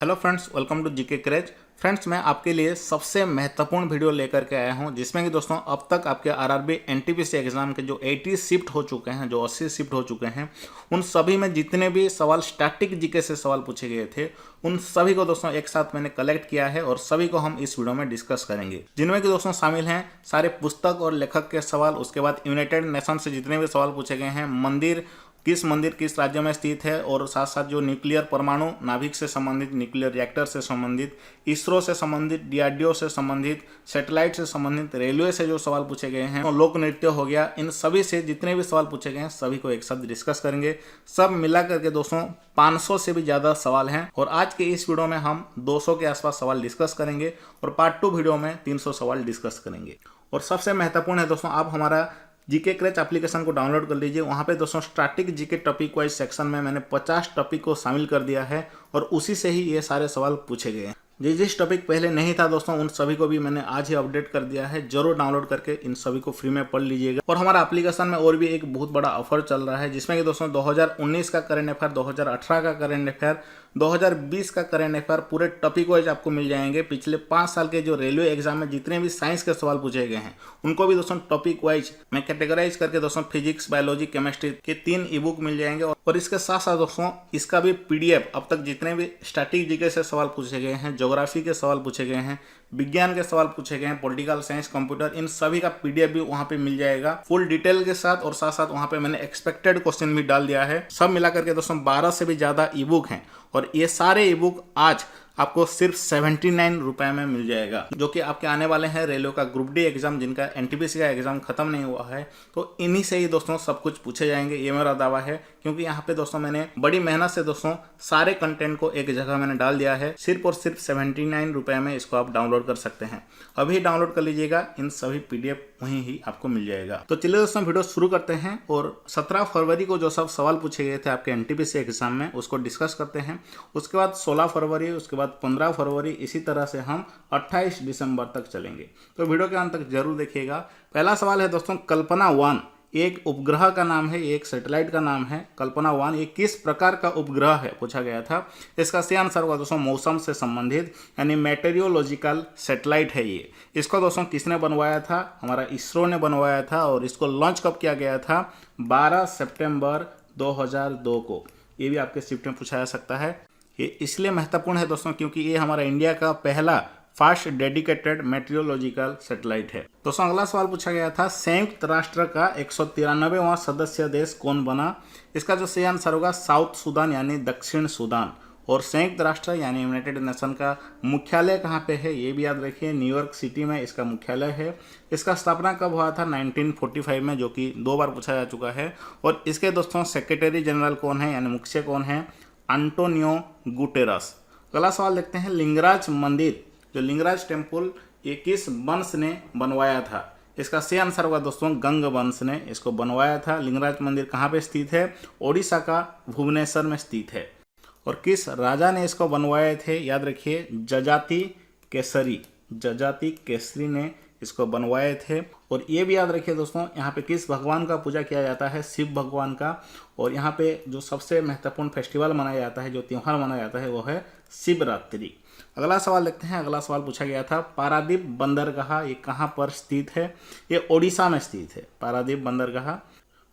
Hello friends, welcome to GK craze. Friends, मैं आपके लिए सबसे महत्वपूर्ण वीडियो लेकर के आया हूं जिसमें कि दोस्तों अब तक आपके आरआरबी एनटीपीसी एग्जाम के जो 80 शिफ्ट हो चुके हैं, जो 80 शिफ्ट हो चुके हैं, उन सभी में जितने भी सवाल स्टैटिक जीके से सवाल पूछे गए थे उन सभी को दोस्तों एक साथ मैंने कलेक्ट किया है और सभी को हम इस वीडियो में डिस्कस करेंगे, जिनमें कि दोस्तों शामिल हैं सारे पुस्तक और लेखक के सवाल। उसके बाद यूनाइटेड नेशन से जितने भी सवाल पूछे गए हैं, मंदिर किस राज्य में स्थित है, और साथ साथ जो न्यूक्लियर परमाणु नाभिक से संबंधित, न्यूक्लियर रिएक्टर से संबंधित, इसरो से संबंधित, डीआरडीओ से संबंधित, सैटेलाइट से संबंधित, रेलवे से जो सवाल पूछे गए हैं, लोक नृत्य हो गया, इन सभी से जितने भी सवाल पूछे गए हैं सभी को एक साथ डिस्कस करेंगे। सब मिला करके दोस्तों 500 से भी ज़्यादा सवाल हैं और आज के इस वीडियो में हम 200 के आसपास सवाल डिस्कस करेंगे और पार्ट 2 वीडियो में 300 सवाल डिस्कस करेंगे। और सबसे महत्वपूर्ण है दोस्तों, आप हमारा जीके क्रेच एप्लीकेशन को डाउनलोड कर लीजिए। वहाँ पे दोस्तों static GK topic wise section में मैंने 50 टॉपिक को शामिल कर दिया है और उसी से ही ये सारे सवाल पूछे गए हैं। जिस टॉपिक पहले नहीं था दोस्तों, उन सभी को भी मैंने आज ही अपडेट कर दिया है। जरूर डाउनलोड करके इन सभी को फ्री में पढ़ लीजिएगा। और हमारा एप्लीकेशन में और भी एक बहुत बड़ा ऑफर चल रहा है जिसमें कि दोस्तों 2019 का करंट अफेयर, 2018 का करंट अफेयर, 2020 का करंट अफेयर पूरे टॉपिक वाइज आपको मिल जाएंगे। पिछले 5 साल के जो रेलवे एग्जाम में जितने भी साइंस के सवाल पूछे गए हैं उनको भी दोस्तों टॉपिक वाइज मैं कैटेगराइज करके दोस्तों फिजिक्स, बायोलॉजी, केमिस्ट्री के 3 ई बुक मिल जाएंगे। और इसके साथ साथ दोस्तों इसका भी पीडीएफ, अब तक जितने भी स्टैटिक जीके से सवाल पूछे गए हैं, ज्योग्राफी के सवाल पूछे गए हैं, विज्ञान के सवाल पूछे गए हैं, पॉलिटिकल साइंस, कंप्यूटर, इन सभी का पीडीएफ भी वहां पे मिल जाएगा फुल डिटेल के साथ। और साथ साथ वहां पे मैंने एक्सपेक्टेड क्वेश्चन भी डाल दिया है। सब मिलाकर के दोस्तों 12 से भी ज्यादा ई बुक हैं और ये सारे ई बुक आज आपको सिर्फ 79 रुपए में मिल जाएगा, जो कि आपके आने वाले हैं रेलवे का ग्रुप डी एग्जाम, जिनका एनटीपीसी का एग्जाम खत्म नहीं हुआ है, तो इन्हीं से ही दोस्तों सब कुछ पूछे जाएंगे, ये मेरा दावा है। क्योंकि यहाँ पे दोस्तों मैंने बड़ी मेहनत से दोस्तों सारे कंटेंट को एक जगह मैंने डाल दिया है। सिर्फ और सिर्फ 79 रुपए में इसको आप डाउनलोड कर सकते हैं। अभी डाउनलोड कर लीजिएगा, इन सभी पीडीएफ वहीं ही आपको मिल जाएगा। तो चलिए दोस्तों वीडियो शुरू करते हैं और 17 फरवरी को जो सब सवाल पूछे गए थे आपके एनटीपीसी एग्जाम में उसको डिस्कस करते हैं। उसके बाद 16 फरवरी, उसके बाद 15 फरवरी, इसी तरह से हम 28 दिसंबर तक चलेंगे। तो वीडियो के अंत तक जरूर देखिएगा। पहला सवाल है दोस्तों, कल्पना 1 एक उपग्रह का नाम है, एक सैटेलाइट का नाम है। कल्पना 1 ये किस प्रकार का उपग्रह है पूछा गया था। इसका सही आंसर होगा दोस्तों मौसम से संबंधित, यानी मेटेरियोलॉजिकल सैटेलाइट है ये। इसको दोस्तों किसने बनवाया था? हमारा इसरो ने बनवाया था। और इसको लॉन्च कब किया गया था? 12 सितंबर 2002 को। ये भी आपके शिफ्ट में पूछा जा सकता है। ये इसलिए महत्वपूर्ण है दोस्तों क्योंकि ये हमारा इंडिया का पहला फास्ट डेडिकेटेड मेट्रियोलॉजिकल सैटेलाइट है। दोस्तों अगला सवाल पूछा गया था, संयुक्त राष्ट्र का 193वां सदस्य देश कौन बना? इसका जो सही आंसर होगा साउथ सूडान, यानी दक्षिण सूडान। और संयुक्त राष्ट्र यानी यूनाइटेड नेशन का मुख्यालय कहाँ पे है ये भी याद रखिए, न्यूयॉर्क सिटी में इसका मुख्यालय है। इसका स्थापना कब हुआ था? 1945 में, जो कि 2 बार पूछा जा चुका है। और इसके दोस्तों सेक्रेटरी जनरल कौन है, यानी मुख्य कौन है? Antonio Guterres. अगला सवाल देखते हैं, लिंगराज मंदिर, जो लिंगराज टेम्पल, ये किस वंश ने बनवाया था? इसका सही आंसर होगा दोस्तों गंग वंश ने इसको बनवाया था। लिंगराज मंदिर कहाँ पे स्थित है? ओडिशा का भुवनेश्वर में स्थित है। और किस राजा ने इसको बनवाए थे? याद रखिए जजाति केसरी ने इसको बनवाए थे। और ये भी याद रखिए दोस्तों, यहाँ पे किस भगवान का पूजा किया जाता है? शिव भगवान का। और यहाँ पे जो सबसे महत्वपूर्ण फेस्टिवल मनाया जाता है, जो त्यौहार मनाया जाता है, वो है शिवरात्रि। अगला सवाल देखते हैं। अगला सवाल पूछा गया था, पारादीप बंदरगाह ये कहाँ पर स्थित है? ये ओडिशा में स्थित है, पारादीप बंदरगाह।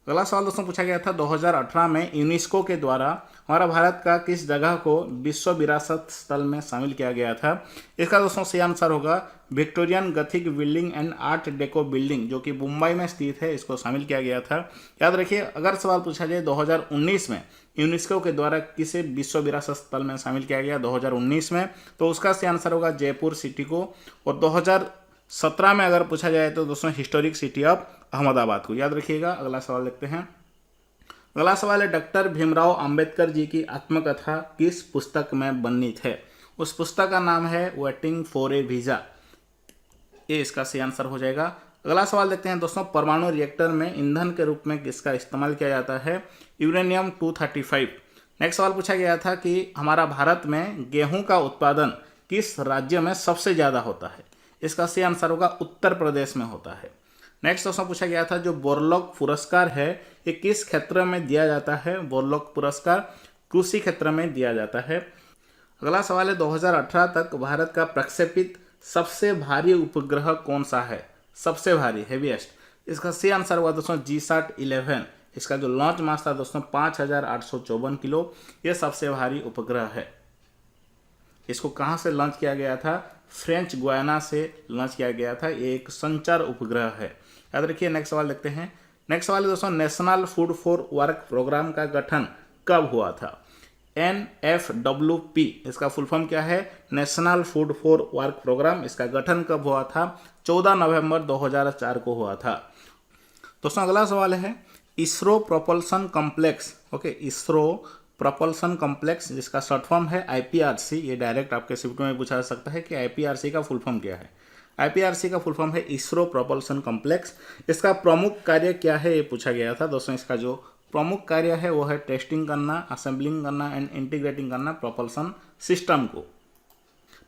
अगला सवाल दोस्तों पूछा गया था, 2018 में यूनेस्को के द्वारा हमारा भारत का किस जगह को विश्व विरासत स्थल में शामिल किया गया था? इसका दोस्तों सही आंसर होगा Victorian Gothic building and art deco building, जो कि मुंबई में स्थित है, इसको शामिल किया गया था। याद रखिए, अगर सवाल पूछा जाए 2019 में यूनेस्को के द्वारा किसे विश्व विरासत स्थल में शामिल किया गया 2019 में, तो उसका सही आंसर होगा जयपुर सिटी को। और 2017 में अगर पूछा जाए तो दोस्तों हिस्टोरिक सिटी ऑफ अहमदाबाद को। याद रखिएगा। अगला सवाल देखते हैं। अगला सवाल है, डॉक्टर भीमराव अंबेडकर जी की आत्मकथा किस पुस्तक में वर्णित है? उस पुस्तक का नाम है वेटिंग फॉर ए वीजा। ये इसका सही आंसर हो जाएगा। अगला सवाल देखते हैं दोस्तों, परमाणु रिएक्टर में ईंधन के रूप में किसका इस्तेमाल किया जाता है? यूरेनियम 235। नेक्स्ट सवाल पूछा गया था कि हमारा भारत में गेहूं का उत्पादन किस राज्य में सबसे ज़्यादा होता है? इसका सही आंसर होगा उत्तर प्रदेश में होता है। नेक्स्ट क्वेश्चन पूछा गया था, जो बोरलॉग पुरस्कार है ये किस क्षेत्र में दिया जाता है? बोरलॉग पुरस्कार कृषि क्षेत्र में दिया जाता है। अगला सवाल है 2018 तक भारत का प्रक्षेपित सबसे भारी उपग्रह कौन सा है? सबसे भारी, हेवीएस्ट। इसका सही आंसर हुआ दोस्तों GSAT-11। इसका जो लॉन्च मास था दोस्तों 5854 किलो, यह सबसे भारी उपग्रह है। इसको कहाँ से लॉन्च किया गया था? फ्रेंच गुयाना से लॉन्च किया गया था। ये एक संचार उपग्रह है, याद रखिए। नेक्स्ट सवाल देखते हैं। नेक्स्ट सवाल है दोस्तों, national food for work programme का गठन कब हुआ था? NFWP, इसका फुल फॉर्म क्या है? National food for work programme. इसका गठन कब हुआ था? 14 नवंबर 2004 को हुआ था। दोस्तों अगला सवाल है, ISRO propulsion complex, okay, ISRO propulsion complex जिसका शॉर्ट फॉर्म है IPRC, ये डायरेक्ट आपके शिफ्ट में पूछा जा सकता है कि IPRC का फुल फॉर्म क्या है। IPRC का फुल फॉर्म है इसरो प्रोपल्सन कॉम्प्लेक्स। इसका प्रमुख कार्य क्या है, ये पूछा गया था दोस्तों। इसका जो प्रमुख कार्य है वो है टेस्टिंग करना, असेंबलिंग करना एंड इंटीग्रेटिंग करना प्रोपल्सन सिस्टम को।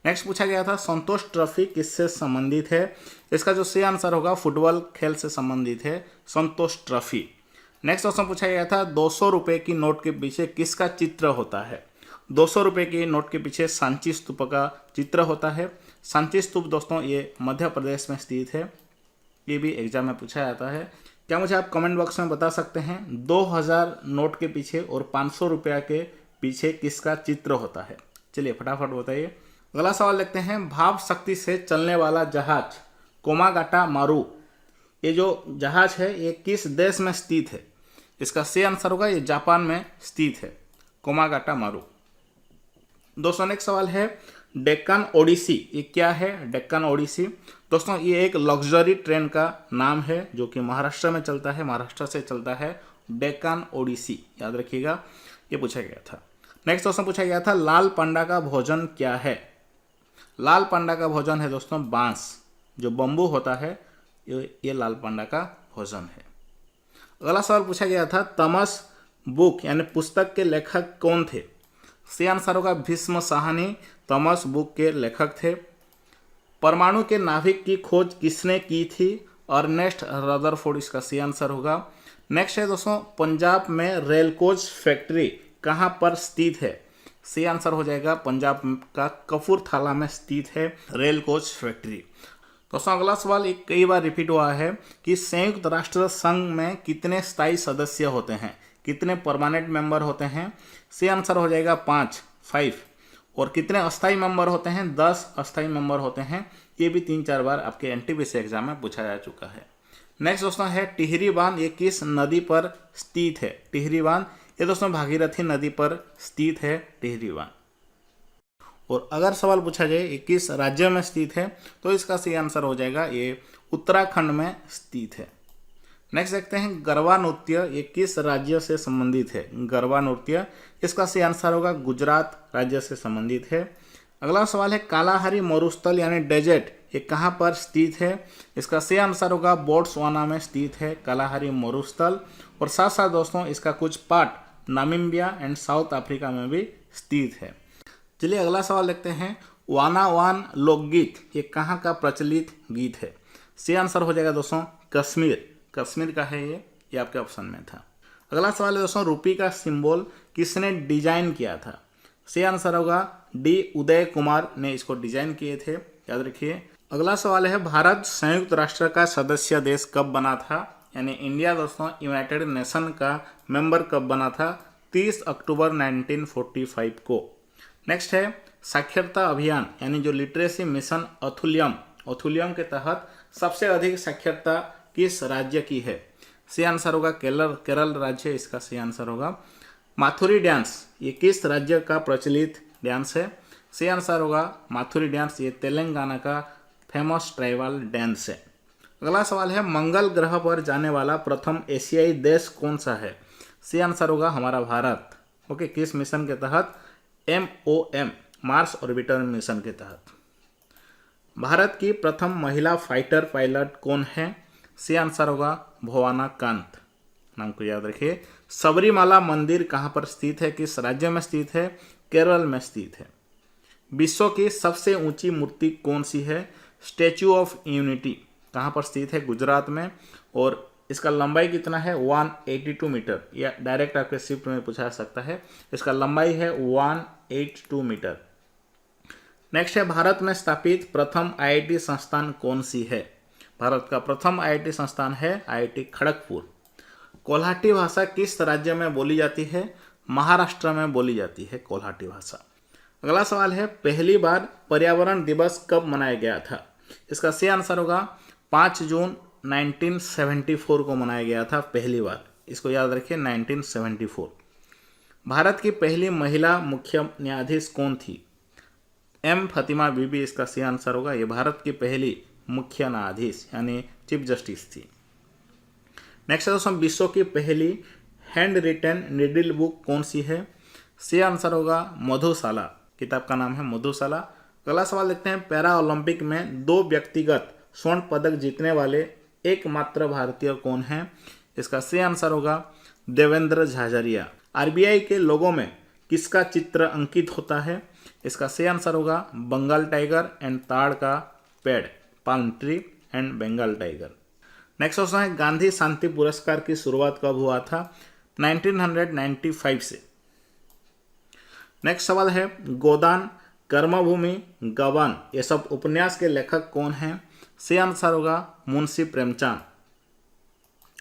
नेक्स्ट पूछा गया था, संतोष ट्रॉफी किससे संबंधित है? इसका जो सही आंसर होगा फुटबॉल खेल से संबंधित है संतोष ट्रॉफी। नेक्स्ट क्वेश्चन पूछा गया था, 200 रुपये की नोट के पीछे किसका चित्र होता है? 200 रुपये की नोट के पीछे सांची स्तूप का चित्र होता है। सांची स्तूप दोस्तों ये मध्य प्रदेश में स्थित है। ये भी एग्जाम में पूछा जाता है। क्या मुझे आप कमेंट बॉक्स में बता सकते हैं 2000 नोट के पीछे और 500 रुपया के पीछे किसका चित्र होता है? चलिए फटाफट बताइए। अगला सवाल देखते हैं, भाप शक्ति से चलने वाला जहाज कोमागाटा मारू, ये जो जहाज है ये किस देश में स्थित है? इसका सही आंसर होगा ये जापान में स्थित है, कोमागाटा मारू। दोस्तों नेक्स्ट सवाल है, डेक्कन ओडिसी, ये क्या है? डेक्कन ओडिसी दोस्तों ये एक लग्जरी ट्रेन का नाम है जो कि महाराष्ट्र में चलता है, महाराष्ट्र से चलता है डेक्कन ओडिसी, याद रखिएगा। ये पूछा गया था। नेक्स्ट क्वेश्चन पूछा गया था, लाल पांडा का भोजन क्या है? लाल पांडा का भोजन है दोस्तों बांस, जो बम्बू होता है ये लाल पांडा का भोजन है। अगला सवाल पूछा गया था, तमस बुक यानी पुस्तक के लेखक कौन थे? सही आंसर होगा भीष्म साहनी, तमस बुक के लेखक थे। परमाणु के नाभिक की खोज किसने की थी? अर्नेस्ट रदरफोर्ड, इसका सही आंसर होगा। नेक्स्ट है दोस्तों, पंजाब में रेल कोच फैक्ट्री कहाँ पर स्थित है? सही आंसर हो जाएगा पंजाब का कपूरथला में स्थित है रेल कोच फैक्ट्री। दोस्तों अगला सवाल एक कई बार रिपीट हुआ है कि संयुक्त राष्ट्र संघ में कितने स्थायी सदस्य होते हैं, कितने परमानेंट मेंबर होते हैं? सही आंसर हो जाएगा 5। और कितने अस्थायी मेंबर होते हैं? 10 अस्थायी मेंबर होते हैं। ये भी 3-4 बार आपके एनटीपीसी एग्जाम में पूछा जा चुका है। नेक्स्ट दोस्तों है, टिहरी बांध ये किस नदी पर स्थित है? टिहरी बांध ये दोस्तों भागीरथी नदी पर स्थित है टिहरी बांध। और अगर सवाल पूछा जाए ये किस राज्य में स्थित है, तो इसका सही आंसर हो जाएगा ये उत्तराखंड में स्थित है। नेक्स्ट देखते हैं, गरबा नृत्य ये किस राज्य से संबंधित है? गरबा नृत्य इसका सही आंसर होगा गुजरात राज्य से संबंधित है। अगला सवाल है, कालाहारी मरुस्थल यानी डेजर्ट ये कहाँ पर स्थित है? इसका सही आंसर होगा बोट्सवाना में स्थित है कालाहारी मरुस्थल। और साथ साथ दोस्तों इसका कुछ part Namibia and south Africa में भी स्थित है। चलिए अगला सवाल देखते हैं, वाना वान लोकगीत ये कहाँ का प्रचलित गीत है? सही आंसर हो जाएगा दोस्तों कश्मीर, कश्मीर का है ये आपके ऑप्शन में था। अगला सवाल है दोस्तों, रुपी का सिंबल किसने डिजाइन किया था? सही आंसर होगा डी उदय कुमार ने इसको डिजाइन किए थे, याद रखिए। अगला सवाल है, भारत संयुक्त राष्ट्र का सदस्य देश कब बना था? यानी इंडिया दोस्तों यूनाइटेड नेशन का मेंबर कब बना था? 30 अक्टूबर 1945 को। नेक्स्ट है, साक्षरता अभियान यानी जो लिटरेसी मिशन अथुलियम के तहत सबसे अधिक साक्षरता किस राज्य की है? सही आंसर होगा केरल राज्य, इसका सही आंसर होगा। माथुरी डांस ये किस राज्य का प्रचलित डांस है? सही आंसर होगा माथुरी डांस ये तेलंगाना का फेमस ट्राइबल डांस है। अगला सवाल है, मंगल ग्रह पर जाने वाला प्रथम एशियाई देश कौन सा है? सही आंसर होगा हमारा भारत। ओके, किस मिशन के तहत? MOM मार्स ऑर्बिटर मिशन के तहत। भारत की प्रथम महिला फाइटर पायलट कौन है? सही आंसर होगा भवाना कांत, नाम को याद रखिए। सबरीमाला मंदिर कहाँ पर स्थित है, किस राज्य में स्थित है? केरल में स्थित है। विश्व की सबसे ऊंची मूर्ति कौन सी है? स्टैच्यू ऑफ यूनिटी कहाँ पर स्थित है? गुजरात में। और इसका लंबाई कितना है? 182 मीटर, या डायरेक्ट आपके शिफ्ट में पूछा जा सकता है। इसका लंबाई है 182 मीटर। नेक्स्ट है भारत में स्थापित प्रथम आईआईटी संस्थान कौन सी है? भारत का प्रथम आईआईटी संस्थान है आईआईटी खड़गपुर। कोल्हाटी भाषा किस राज्य में बोली जाती है? महाराष्ट्र में बोली जाती है कोल्हाटी भाषा। अगला सवाल है पहली बार पर्यावरण दिवस कब मनाया गया था? इसका सही आंसर होगा 5 जून 1974 को मनाया गया था पहली बार। इसको याद रखिए 1974। भारत की पहली महिला मुख्य न्यायाधीश कौन थी? एम फतिमा बीबी इसका सही आंसर होगा। ये भारत की पहली मुख्य न्यायाधीश यानी चीफ जस्टिस थी। नेक्स्ट दोस्तों विश्व की पहली हैंड रिटन नीडल बुक कौन सी है? सही आंसर होगा मधुशाला। किताब का नाम है मधुशाला। अगला सवाल देखते हैं पैरा ओलंपिक में 2 व्यक्तिगत स्वर्ण पदक जीतने वाले एकमात्र भारतीय कौन है? इसका सही आंसर होगा देवेंद्र झाझरिया। आरबीआई के लोगों में किसका चित्र अंकित होता है? इसका सही आंसर होगा बंगाल टाइगर एंड ताड़ का पेड़, palm tree and Bengal tiger. Next question है गांधी शांति पुरस्कार की शुरुआत कब हुआ था? 1995 से। नेक्स्ट सवाल है गोदान, कर्मभूमि, गबन ये सब उपन्यास के लेखक कौन हैं? सही आंसर होगा मुंशी प्रेमचंद।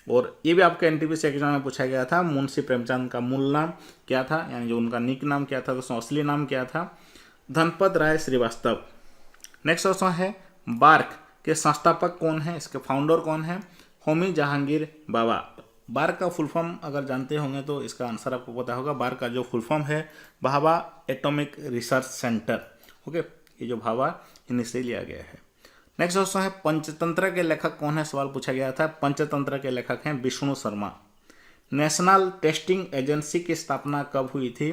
और ये भी आपके एनटीपीसी एग्जाम में पूछा गया था। मुंशी प्रेमचंद का मूल नाम क्या था, यानी जो उनका निक नाम क्या था, दोस्तों असली नाम क्या था? धनपत राय श्रीवास्तव। नेक्स्ट क्वेश्चन है बार्क के संस्थापक कौन है? इसके फाउंडर कौन है? होमी जहांगीर बाबा। बार्क का फुल फॉर्म अगर जानते होंगे तो इसका आंसर आपको पता होगा। बार्क का जो फुल फॉर्म है Bhabha atomic research centre. Okay, ये जो भाभा इन्हीं से लिया गया है। नेक्स्ट क्वेश्चन है पंचतंत्र के लेखक कौन है? सवाल पूछा गया था। पंचतंत्र के लेखक हैं Vishnu Sharma. National testing agency की स्थापना कब हुई थी?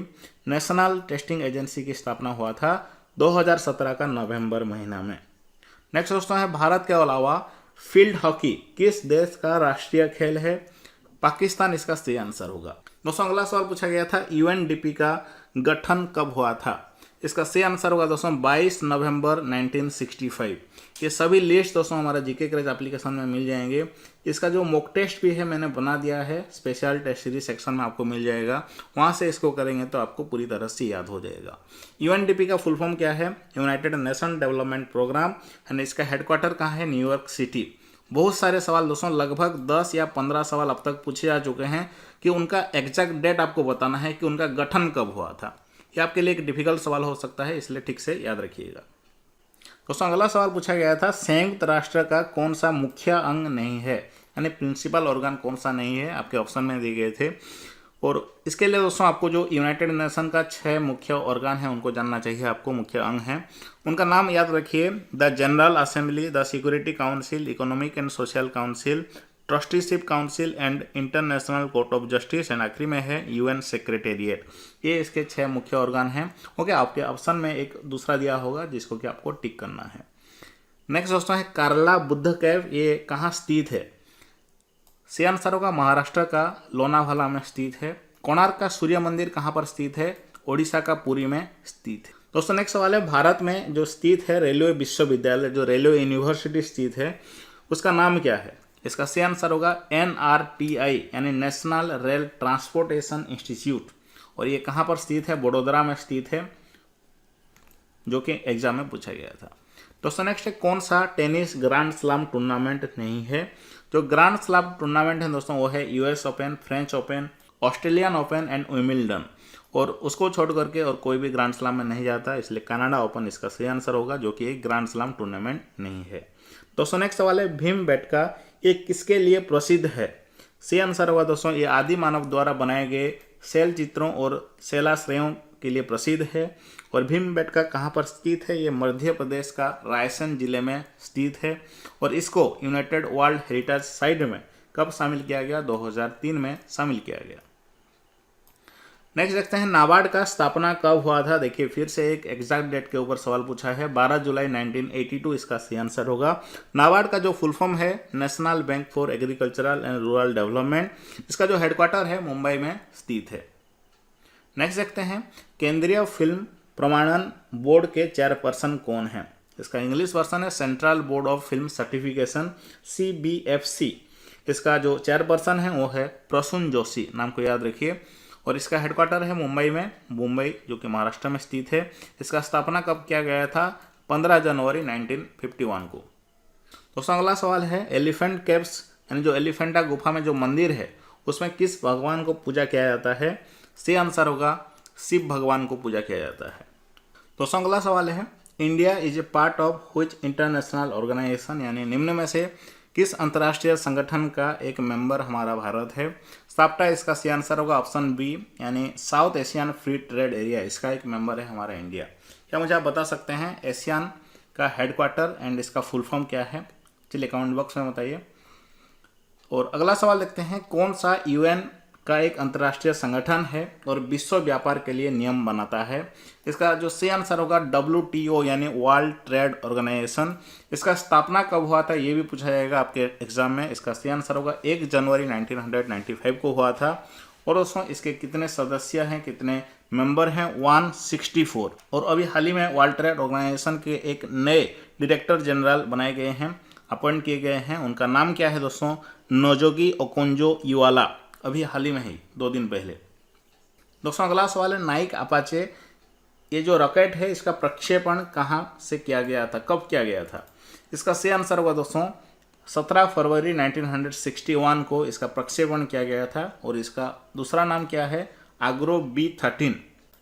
नेशनल टेस्टिंग एजेंसी की स्थापना हुआ था 2017 का नवंबर महीना में। नेक्स्ट क्वेश्चन है भारत के अलावा फील्ड हॉकी किस देश का राष्ट्रीय खेल है? पाकिस्तान इसका सही आंसर होगा। दोस्तों अगला सवाल पूछा गया था यूएनडीपी का गठन कब हुआ था? इसका सही आंसर होगा दोस्तों 22 नवंबर 1965। ये सभी लिस्ट दोस्तों हमारा जीके क्रेज एप्लीकेशन में मिल जाएंगे। इसका जो मॉक टेस्ट भी है मैंने बना दिया है, स्पेशल टेस्ट सीरीज सेक्शन में आपको मिल जाएगा। वहाँ से इसको करेंगे तो आपको पूरी तरह से याद हो जाएगा। यूएनडीपी का फुल फॉर्म क्या है? United Nation Development Programme. And इसका हेडक्वार्टर कहाँ है? New York city. बहुत सारे सवाल दोस्तों, लगभग 10 या 15 सवाल अब तक पूछे जा चुके हैं कि उनका एग्जैक्ट डेट आपको बताना है कि उनका गठन कब हुआ था। ये आपके लिए एक डिफिकल्ट सवाल हो सकता है, इसलिए ठीक से याद रखिएगा। दोस्तों अगला सवाल पूछा गया था संयुक्त राष्ट्र का कौन सा मुख्य अंग नहीं है, यानी प्रिंसिपल ऑर्गन कौन सा नहीं है? आपके ऑप्शन में दिए गए थे। और इसके लिए दोस्तों आपको जो यूनाइटेड नेशन का 6 मुख्य ऑर्गन है उनको जानना चाहिए आपको, मुख्य अंग हैं। उनका नाम याद रखिए the general assembly, the security council, economic and social council, trusteeship council and international court of justice and आखिरी में है यूएन सेक्रेटेरिएट। ये इसके 6 मुख्य ऑर्गन हैं। ओके, आपके ऑप्शन में एक दूसरा दिया होगा जिसको कि आपको टिक करना है। नेक्स्ट दोस्तों है कार्ला बुद्ध कैव, ये कहाँ स्थित है? सही आंसर होगा महाराष्ट्र का लोनावाला में स्थित है। कोणार्क का सूर्य मंदिर कहाँ पर स्थित है? ओडिशा का पुरी में स्थित है। दोस्तों नेक्स्ट सवाल है भारत में जो स्थित है रेलवे विश्वविद्यालय, जो रेलवे यूनिवर्सिटी स्थित है, उसका नाम क्या है? इसका सही आंसर होगा NRTI यानी नेशनल रेल ट्रांसपोर्टेशन इंस्टीट्यूट। और ये कहाँ पर स्थित है? बड़ोदरा में स्थित है, जो कि एग्जाम में पूछा गया था। दोस्तों नेक्स्ट है कौन सा टेनिस ग्रैंड स्लैम टूर्नामेंट नहीं है? जो ग्रैंड स्लैम टूर्नामेंट है दोस्तों वो है US open, French open, Australian open and Wimbledon. और उसको छोड़ करके और कोई भी ग्रैंड स्लैम में नहीं जाता, इसलिए कनाडा ओपन इसका सही आंसर होगा, जो कि एक ग्रैंड स्लैम टूर्नामेंट नहीं है। दोस्तों नेक्स्ट सवाल है भीमबेटका ये किसके लिए प्रसिद्ध है? सही आंसर होगा दोस्तों ये आदि मानव द्वारा बनाए गए शैल चित्रों और शैलाश्रयों के लिए प्रसिद्ध है। और भीमबेटका कहाँ पर स्थित है? ये मध्य प्रदेश का रायसेन जिले में स्थित है। और इसको यूनाइटेड वर्ल्ड हेरिटेज साइट में कब शामिल किया गया? 2003 में शामिल किया गया। नेक्स्ट देखते हैं नाबार्ड का स्थापना कब हुआ था? देखिए फिर से एक एग्जैक्ट डेट के ऊपर सवाल पूछा है, 12 जुलाई 1982 इसका सही आंसर होगा। नाबार्ड का जो फुल फॉर्म है national bank for agricultural and rural development, इसका जो हेडक्वार्टर है मुंबई में स्थित है। नेक्स्ट देखते हैं केंद्रीय फिल्म प्रमाणन बोर्ड के चेयरपर्सन कौन है? इसका इंग्लिश वर्जन है central board of film certification, CBFC। इसका जो चेयरपर्सन है वो है प्रसून जोशी, नाम को याद रखिए। और इसका हेडक्वार्टर है मुंबई में, मुंबई जो कि महाराष्ट्र में स्थित है। इसका स्थापना कब किया गया था? 15 जनवरी 1951 को। दोस्तों अगला सवाल है एलिफेंट केव्स यानी जो एलिफेंटा गुफा में जो मंदिर है उसमें किस भगवान को पूजा किया जाता है? सही आंसर होगा शिव भगवान को पूजा किया जाता है। दोस्तों अगला सवाल है India is a part of which international organisation, यानी निम्न में से किस अंतर्राष्ट्रीय संगठन का एक मेंबर हमारा भारत है? साप्टा इसका सही आंसर होगा ऑप्शन बी, यानी south Asian free trade area, इसका एक मेंबर है हमारा इंडिया। क्या मुझे आप बता सकते हैं एशियन का हेडक्वार्टर एंड इसका फुल फॉर्म क्या है? चलिए कमेंट बॉक्स में बताइए। और अगला सवाल देखते हैं कौन सा यूएन का एक अंतर्राष्ट्रीय संगठन है और विश्व व्यापार के लिए नियम बनाता है? इसका जो सही आंसर होगा WTO यानी वर्ल्ड ट्रेड ऑर्गेनाइजेशन। इसका स्थापना कब हुआ था ये भी पूछा जाएगा आपके एग्जाम में। इसका सही आंसर होगा 1 जनवरी 1995 को हुआ था। और दोस्तों इसके कितने सदस्य हैं, कितने मेंबर हैं? 164। और अभी हाल ही में वर्ल्ड ट्रेड ऑर्गेनाइजेशन के एक नए डायरेक्टर जनरल बनाए गए हैं, अपॉइंट किए गए हैं। उनका नाम क्या है दोस्तों? नोजोगी ओकोंजो-इवेला, अभी हाल ही में ही 2 दिन पहले। दोस्तों अगला सवाल है नाइक अपाचे, ये जो रॉकेट है इसका प्रक्षेपण कहाँ से किया गया था, कब किया गया था? इसका सही आंसर होगा दोस्तों 17 फरवरी 1961 को इसका प्रक्षेपण किया गया था। और इसका दूसरा नाम क्या है? आग्रो B-13।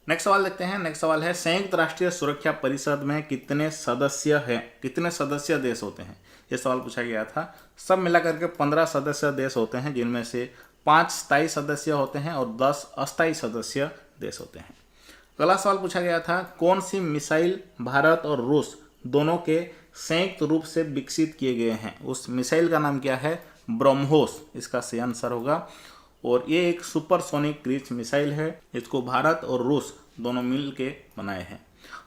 नेक्स्ट सवाल देखते हैं। नेक्स्ट सवाल है संयुक्त राष्ट्रीय सुरक्षा परिषद में कितने सदस्य हैं, कितने सदस्य देश होते हैं? ये सवाल पूछा गया था। सब मिलाकर के 15 सदस्य देश होते हैं, जिनमें से 5 स्थायी सदस्य होते हैं और 10 अस्थायी सदस्य देश होते हैं। अगला सवाल पूछा गया था कौन सी मिसाइल भारत और रूस दोनों के संयुक्त रूप से विकसित किए गए हैं? उस मिसाइल का नाम क्या है? ब्रह्मोस, इसका सही आंसर होगा। और ये एक सुपरसोनिक क्रूज मिसाइल है, इसको भारत और रूस दोनों मिल के बनाए हैं।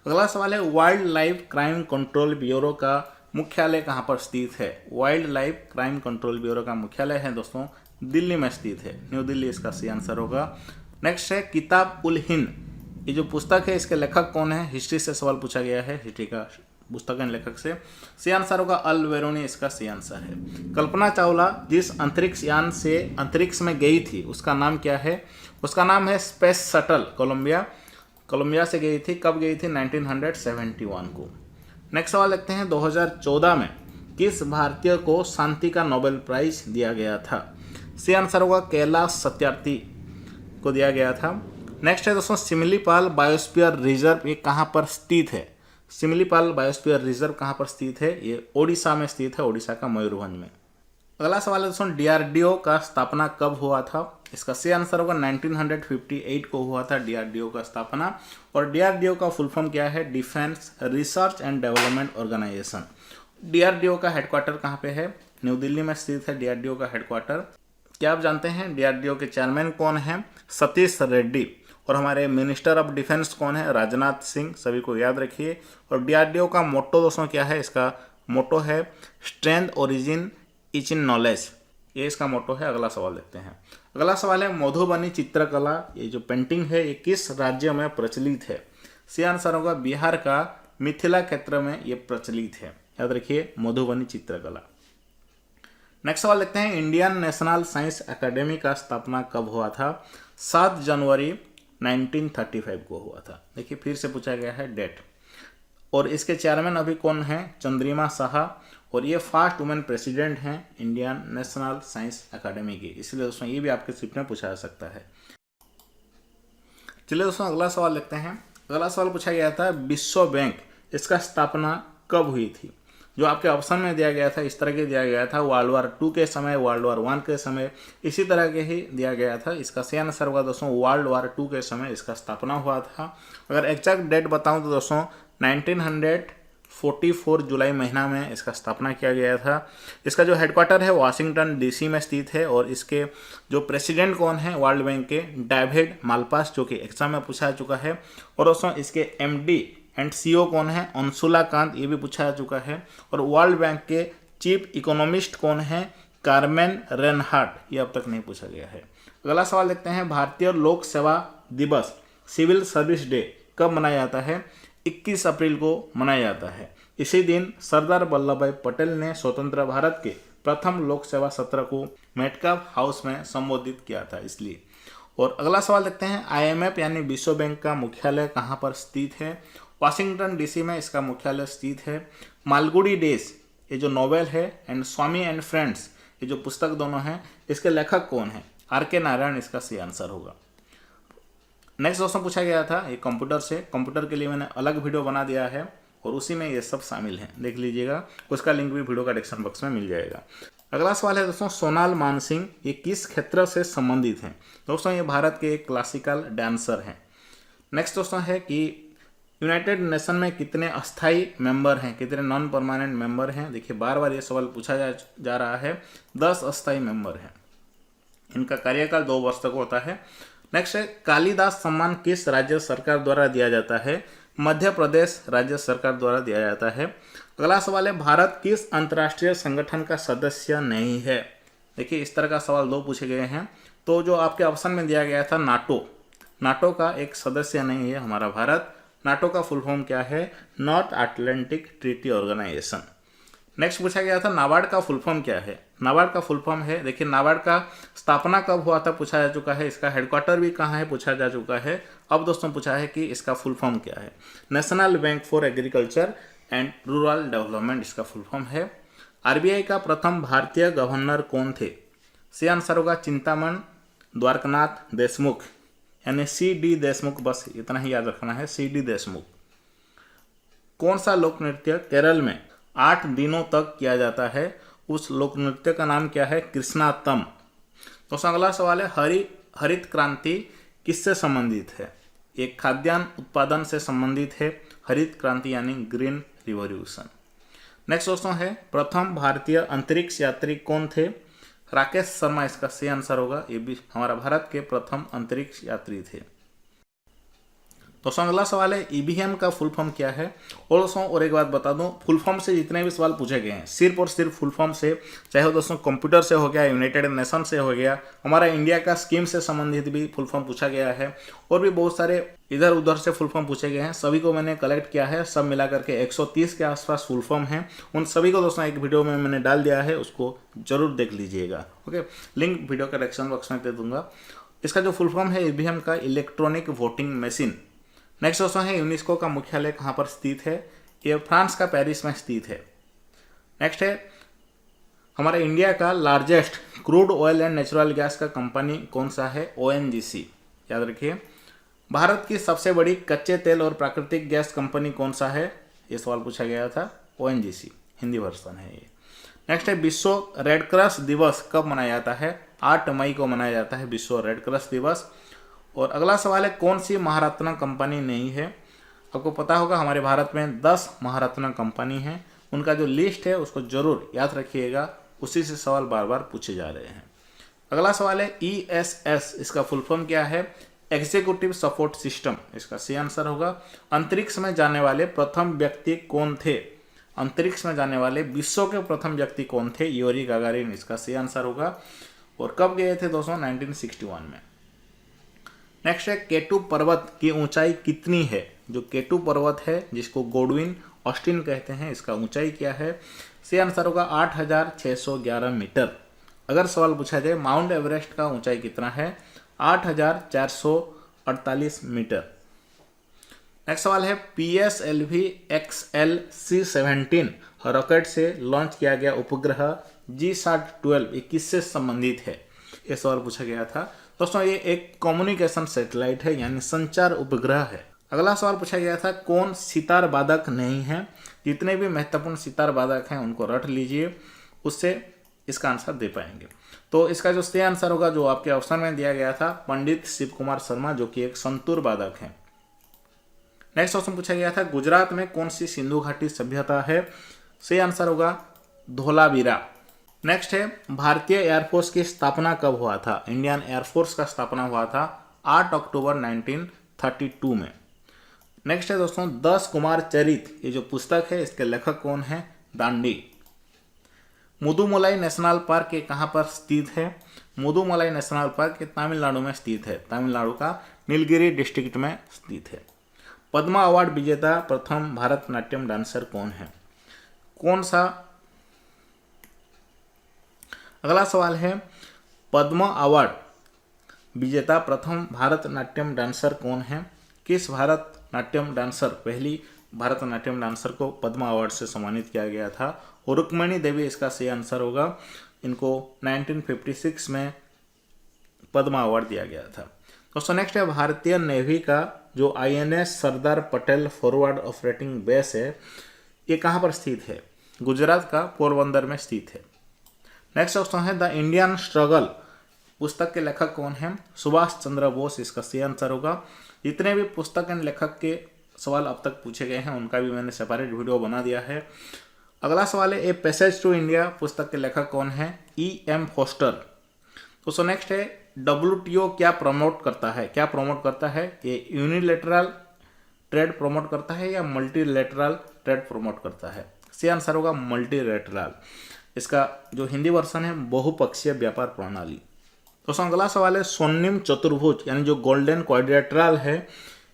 अगला सवाल है wild life crime control bureau का मुख्यालय कहाँ पर स्थित है? Wild life crime control bureau का मुख्यालय है दोस्तों दिल्ली में स्थित है, न्यू दिल्ली इसका सही आंसर होगा। नेक्स्ट है किताब उल हिंद, ये जो पुस्तक है इसके लेखक कौन है? हिस्ट्री से सवाल पूछा गया है, हिस्ट्री का पुस्तक है लेखक से। सही आंसर होगा अल वेरोनी, इसका सही आंसर है। कल्पना चावला जिस अंतरिक्ष यान से अंतरिक्ष में गई थी उसका नाम क्या है? उसका नाम है स्पेस शटल कोलंबिया से गई थी। कब गई थी? 1971 को। नेक्स्ट सवाल देखते हैं 2014 में किस भारतीय को शांति का नोबेल प्राइज दिया गया था? सही आंसर होगा कैलाश सत्यार्थी को दिया गया था। नेक्स्ट है दोस्तों सिमिलीपाल बायोस्फीयर रिजर्व, ये कहाँ पर स्थित है? सिमिलीपाल बायोस्फीयर रिजर्व कहाँ पर स्थित है? ये ओडिशा में स्थित है, ओडिशा का मयूरभंज में। अगला सवाल है दोस्तों DRDO का स्थापना कब हुआ था? इसका सही आंसर होगा 1958 को हुआ था DRDO का स्थापना। और DRDO का फुल फॉर्म क्या है? Defence Research and Development Organisation. DRDO का हेडक्वार्टर कहाँ पे है? न्यू दिल्ली में स्थित है DRDO का हेडक्वार्टर। क्या आप जानते हैं DRDO के चेयरमैन कौन है? सतीश रेड्डी। और हमारे मिनिस्टर ऑफ डिफेंस कौन है? राजनाथ सिंह, सभी को याद रखिए। और DRDO का मोटो दोस्तों क्या है? इसका मोटो है strength origin etch in knowledge, ये इसका मोटो है। अगला सवाल देखते हैं। अगला सवाल है मधुबनी चित्रकला, ये जो पेंटिंग है ये किस राज्य में प्रचलित है? सही आंसर होगा बिहार का मिथिला क्षेत्र में ये प्रचलित है, याद रखिए मधुबनी चित्रकला। नेक्स्ट सवाल देखते हैं इंडियन नेशनल साइंस एकेडमी का स्थापना कब हुआ था? 7 जनवरी 1935 को हुआ था। देखिए फिर से पूछा गया है डेट। और इसके चेयरमैन अभी कौन है? चंद्रिमा साहा। और ये फर्स्ट वुमेन प्रेसिडेंट हैं इंडियन नेशनल साइंस एकेडमी की, इसलिए दोस्तों ये भी आपके स्क्रिप्ट में पूछा जा सकता है। चलिए दोस्तों अगला सवाल देखते हैं। अगला सवाल पूछा गया था विश्व बैंक, इसका स्थापना कब हुई थी? जो आपके ऑप्शन में दिया गया था इस तरह के दिया गया था वर्ल्ड वार 2 के समय, वर्ल्ड वार 1 के समय, इसी तरह के ही दिया गया था। इसका सही आंसर होगा दोस्तों वर्ल्ड वार 2 के समय इसका स्थापना हुआ था। अगर एग्जैक्ट डेट बताऊं तो दोस्तों 1944 जुलाई महीना में इसका स्थापना किया गया था। इसका जो हेडक्वार्टर है वाशिंगटन DC में स्थित है। और इसके जो प्रेसिडेंट कौन है वर्ल्ड बैंक के? डेविड मालपास, जो कि एग्जाम में पूछा जा चुका है। और दोस्तों इसके MD एंड CEO कौन है? अंशुला कांत, ये भी पूछा जा चुका है। और वर्ल्ड बैंक के चीफ इकोनॉमिस्ट कौन है? कार्मेन रेनहार्ट, ये अब तक नहीं पूछा गया है। अगला सवाल देखते हैं भारतीय लोक सेवा दिवस सिविल सर्विस डे कब मनाया जाता है? 21 अप्रैल को मनाया जाता है। इसी दिन सरदार वल्लभ भाई पटेल ने स्वतंत्र भारत के प्रथम लोक सेवा सत्र को मेटकाफ हाउस में संबोधित किया था इसलिए। और अगला सवाल देखते हैं, IMF यानी विश्व बैंक का मुख्यालय कहाँ पर स्थित है? वाशिंगटन DC में इसका मुख्यालय स्थित है। मालगुडी डेज ये जो नोवेल है एंड स्वामी एंड फ्रेंड्स ये जो पुस्तक दोनों हैं, इसके लेखक कौन है? RK नारायण इसका सही आंसर होगा। नेक्स्ट दोस्तों पूछा गया था ये कंप्यूटर से, कंप्यूटर के लिए मैंने अलग वीडियो बना दिया है और उसी में ये सब शामिल है, देख लीजिएगा, उसका लिंक भी वीडियो का डिस्क्रिप्शन बॉक्स में मिल जाएगा। अगला सवाल है दोस्तों, सोनाल मानसिंह ये किस क्षेत्र से संबंधित हैं? दोस्तों ये भारत के एक क्लासिकल डांसर हैं। नेक्स्ट दोस्तों है कि यूनाइटेड नेशन में कितने अस्थाई मेंबर हैं, कितने नॉन परमानेंट मेंबर हैं? देखिए बार बार ये सवाल पूछा जा रहा है। 10 अस्थाई मेंबर हैं, इनका कार्यकाल 2 वर्ष तक होता है। नेक्स्ट है, कालिदास सम्मान किस राज्य सरकार द्वारा दिया जाता है? मध्य प्रदेश राज्य सरकार द्वारा दिया जाता है। अगला सवाल है, भारत किस अंतर्राष्ट्रीय संगठन का सदस्य नहीं है? देखिए इस तरह का सवाल 2 पूछे गए हैं। तो जो आपके ऑप्शन में दिया गया था नाटो का एक सदस्य नहीं है हमारा भारत। नाटो का फुल फॉर्म क्या है? North Atlantic Treaty Organisation. Next पूछा गया था, नाबार्ड का फुल फॉर्म क्या है? नाबार्ड का फुल फॉर्म है, देखिए नाबार्ड का स्थापना कब हुआ था पूछा जा चुका है, इसका हेडक्वार्टर भी कहाँ है पूछा जा चुका है। अब दोस्तों पूछा है कि इसका फुल फॉर्म क्या है? National bank for agriculture and rural development इसका फुल फॉर्म है। RBI का प्रथम भारतीय गवर्नर कौन थे? सही आंसर होगा चिंतामण द्वारकनाथ देशमुख, यानी CD देशमुख, बस इतना ही याद रखना है, CD देशमुख। कौन सा लोक नृत्य केरल में 8 दिनों तक किया जाता है? उस लोक नृत्य का नाम क्या है? कृष्णातम। तो अगला सवाल है, हरित क्रांति किससे संबंधित है? एक खाद्यान्न उत्पादन से संबंधित है हरित क्रांति यानी ग्रीन रिवॉल्यूशन। नेक्स्ट दोस्तों है, प्रथम भारतीय अंतरिक्ष यात्री कौन थे? राकेश शर्मा इसका सही आंसर होगा, ये भी हमारा भारत के प्रथम अंतरिक्ष यात्री थे। दोस्तों अगला सवाल है, EVM का फुल फॉर्म क्या है? और दोस्तों और एक बात बता दूं, फुल फॉर्म से जितने भी सवाल पूछे गए हैं सिर्फ और सिर्फ फुल फॉर्म से, चाहे वो दोस्तों कंप्यूटर से हो गया, यूनाइटेड नेशन से हो गया, हमारा इंडिया का स्कीम से संबंधित भी फुल फॉर्म पूछा गया है, और भी बहुत सारे इधर उधर से फुल फॉर्म पूछे गए हैं, सभी को मैंने कलेक्ट किया है, सब मिला करके 130 के आसपास फुल फॉर्म है। उन सभी को दोस्तों एक वीडियो में मैंने डाल दिया है, उसको जरूर देख लीजिएगा। ओके, लिंक वीडियो का डिस्क्रिप्शन बॉक्स में दे दूंगा। इसका जो फुल फॉर्म है EVM का इलेक्ट्रॉनिक वोटिंग मशीन। नेक्स्ट दोस्तों है, यूनेस्को का मुख्यालय कहाँ पर स्थित है? ये फ्रांस का पेरिस में स्थित है। नेक्स्ट है, हमारे इंडिया का largest crude oil and natural gas का कंपनी कौन सा है? ONGC, याद रखिए। भारत की सबसे बड़ी कच्चे तेल और प्राकृतिक गैस कंपनी कौन सा है? ये सवाल पूछा गया था, ONGC, हिंदी वर्जन है ये। नेक्स्ट है, विश्व रेड क्रॉस दिवस कब मनाया जाता है? 8 मई को मनाया जाता है विश्व रेड क्रॉस दिवस। और अगला सवाल है, कौन सी महारत्न कंपनी नहीं है? आपको पता होगा हमारे भारत में 10 महारत्न कंपनी हैं, उनका जो लिस्ट है उसको जरूर याद रखिएगा, उसी से सवाल बार बार पूछे जा रहे हैं। अगला सवाल है, ESS इसका फुल फॉर्म क्या है? एग्जीक्यूटिव सपोर्ट सिस्टम, इसका सही आंसर होगा। अंतरिक्ष में जाने वाले प्रथम व्यक्ति कौन थे? अंतरिक्ष में जाने वाले विश्व के प्रथम व्यक्ति कौन थे? यूरी गागारिन, इसका सही आंसर होगा। और कब गए थे दोस्तों? 1961 में। नेक्स्ट है, केटू पर्वत की ऊंचाई कितनी है? जो केटू पर्वत है जिसको गोडविन ऑस्टिन कहते हैं, इसका ऊंचाई क्या है? सही आंसर होगा 8611 मीटर। अगर सवाल पूछा जाए माउंट एवरेस्ट का ऊंचाई कितना है? 8448 मीटर। नेक्स्ट सवाल है, PSLV XLC-17 रॉकेट से लॉन्च किया गया उपग्रह GSAT-12 ये किससे संबंधित है? ये सवाल पूछा गया था। दोस्तों ये एक कम्युनिकेशन सैटेलाइट है, यानी संचार उपग्रह है। अगला सवाल पूछा गया था, कौन सितार वादक नहीं है? जितने भी महत्वपूर्ण सितार वादक हैं उनको रट लीजिए, उससे इसका आंसर दे पाएंगे। तो इसका जो सही आंसर होगा, जो आपके ऑप्शन में दिया गया था, पंडित शिव कुमार शर्मा, जो कि एक संतूर वादक है। नेक्स्ट क्वेश्चन पूछा गया था, गुजरात में कौन सी सिंधु घाटी सभ्यता है? सही आंसर होगा धोलावीरा। नेक्स्ट है, भारतीय एयरफोर्स की स्थापना कब हुआ था? इंडियन एयरफोर्स का स्थापना हुआ था 8 अक्टूबर 1932 में। नेक्स्ट है दोस्तों, 10 कुमार चरित ये जो पुस्तक है इसके लेखक कौन है? दांडी। मुदुमलाई नेशनल पार्क ये कहाँ पर स्थित है? मुदुमलाई नेशनल पार्क ये तमिलनाडु में स्थित है, तमिलनाडु का नीलगिरी डिस्ट्रिक्ट में स्थित है। पद्मा अवार्ड विजेता प्रथम भारतनाट्यम डांसर कौन है? कौन सा? अगला सवाल है, पद्मा अवार्ड विजेता प्रथम भारतनाट्यम डांसर कौन है? किस भारतनाट्यम डांसर, पहली भारतनाट्यम डांसर को पद्म अवार्ड से सम्मानित किया गया था? और रुक्मिणी देवी इसका सही आंसर होगा। इनको 1956 में पद्म अवार्ड दिया गया था। दोस्तों नेक्स्ट है भारतीय नेवी का जो INS Sardar Patel forward operating base है, ये कहाँ पर स्थित है? गुजरात का पोरबंदर में स्थित है। नेक्स्ट दोस्तों है द इंडियन स्ट्रगल पुस्तक के लेखक कौन है? सुभाष चंद्र बोस इसका सही आंसर होगा। जितने भी पुस्तक एंड लेखक के सवाल अब तक पूछे गए हैं उनका भी मैंने सेपरेट वीडियो बना दिया है। अगला सवाल है ए पैसेज टू इंडिया पुस्तक के लेखक कौन है? E.M. फोस्टर। दोस्तों नेक्स्ट है WTO क्या प्रमोट करता है? क्या प्रमोट करता है? ये यूनिलेटरल ट्रेड प्रमोट करता है या मल्टीलेटरल ट्रेड प्रमोट करता है? सही आंसर होगा मल्टीलेटरल। इसका जो हिंदी वर्सन है बहुपक्षीय व्यापार प्रणाली। दोस्तों अगला सवाल है स्वर्णिम चतुर्भुज यानी जो गोल्डन क्वाड्रिलेटरल है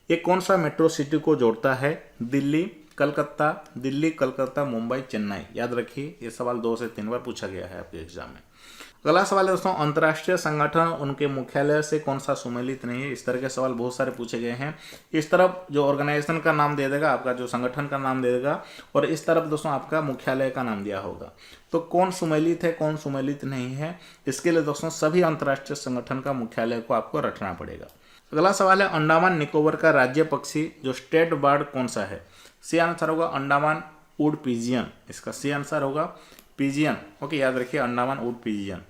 ये कौन सा मेट्रो सिटी को जोड़ता है? दिल्ली, कलकत्ता, मुंबई, चेन्नई। याद रखिए ये सवाल 2 से 3 बार पूछा गया है आपके एग्जाम में। अगला सवाल है दोस्तों अंतर्राष्ट्रीय संगठन उनके मुख्यालय से कौन सा सुमेलित नहीं है? इस तरह के सवाल बहुत सारे पूछे गए हैं। इस तरफ जो ऑर्गेनाइजेशन का नाम दे देगा, आपका जो संगठन का नाम दे देगा, और इस तरफ दोस्तों आपका मुख्यालय का नाम दिया होगा। तो कौन सुमेलित है, कौन सुमेलित नहीं है, इसके लिए दोस्तों सभी अंतर्राष्ट्रीय संगठन का मुख्यालय को आपको रखना पड़ेगा। अगला सवाल है अंडमान निकोबार का राज्य पक्षी जो स्टेट बर्ड कौन सा है? सही आंसर होगा अंडमान वुड पिजियन। इसका सही आंसर होगा पिजियन। ओके, याद रखिए अंडमान वुड पिजियन।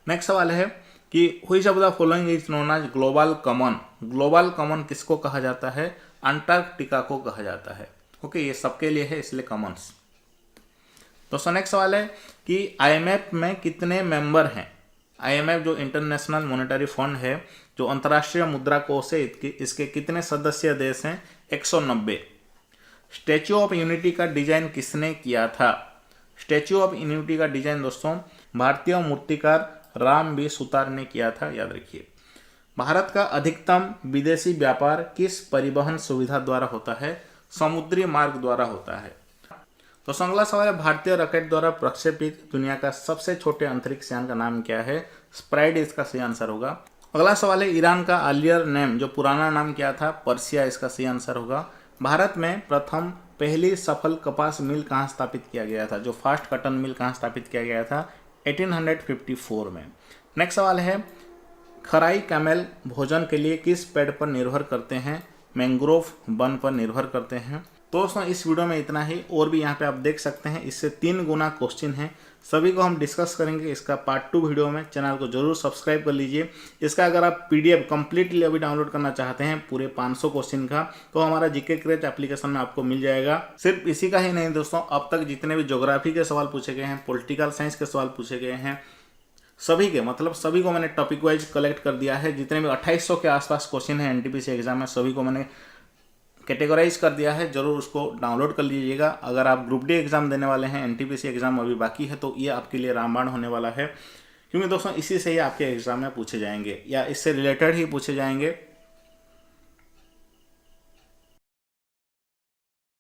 नेक्स्ट सवाल है कि which of the following is known as global common. Global common किसको कहा जाता है? अंटार्कटिका को कहा जाता है। ओके, ये सबके लिए है इसलिए कॉमन्स। दोस्तों नेक्स्ट सवाल है कि IMF में कितने मेंबर हैं? IMF जो इंटरनेशनल मॉनेटरी फंड है, जो अंतर्राष्ट्रीय मुद्रा कोष है, इसके कितने सदस्य देश हैं? 190। स्टैच्यू ऑफ यूनिटी का डिजाइन किसने किया था? स्टैच्यू ऑफ यूनिटी का डिजाइन दोस्तों भारतीय मूर्तिकार राम बी सुतार ने किया था। याद रखिए। भारत का अधिकतम विदेशी व्यापार किस परिवहन सुविधा द्वारा होता है? समुद्री मार्ग द्वारा होता है। तो अगला सवाल है भारतीय रॉकेट द्वारा प्रक्षेपित दुनिया का सबसे छोटे अंतरिक्ष यान का नाम क्या है? स्प्राइड इसका सही आंसर होगा। अगला सवाल है ईरान का अर्लियर नेम जो पुराना नाम क्या था? पर्सिया इसका सही आंसर होगा। भारत में प्रथम पहली सफल कपास मिल कहाँ स्थापित किया गया था? जो फास्ट कॉटन मिल कहाँ स्थापित किया गया था? 1854 में। नेक्स्ट सवाल है खराई कैमल भोजन के लिए किस पेड़ पर निर्भर करते हैं? मैंग्रोव वन पर निर्भर करते हैं। तो दोस्तों इस वीडियो में इतना ही, और भी यहाँ पे आप देख सकते हैं इससे 3 गुना क्वेश्चन है, सभी को हम डिस्कस करेंगे इसका पार्ट 2 वीडियो में। चैनल को जरूर सब्सक्राइब कर लीजिए। इसका अगर आप PDF कंप्लीटली अभी डाउनलोड करना चाहते हैं पूरे 500 क्वेश्चन का, तो हमारा GK क्रैच एप्लीकेशन में आपको मिल जाएगा। सिर्फ इसी का ही नहीं दोस्तों, अब तक जितने भी ज्योग्राफी के सवाल पूछे गए हैं, पॉलिटिकल साइंस के सवाल पूछे गए हैं, सभी के मतलब सभी को मैंने टॉपिक वाइज कलेक्ट कर दिया है। जितने भी 2800 के आसपास क्वेश्चन है NTPC एग्जाम में, सभी को मैंने कैटेगराइज कर दिया है। जरूर उसको डाउनलोड कर लीजिएगा। अगर आप ग्रुप D एग्जाम देने वाले हैं, NTPC एग्जाम अभी बाकी है, तो ये आपके लिए रामबाण होने वाला है, क्योंकि दोस्तों इसी से ही आपके एग्जाम में पूछे जाएंगे या इससे रिलेटेड ही पूछे जाएंगे।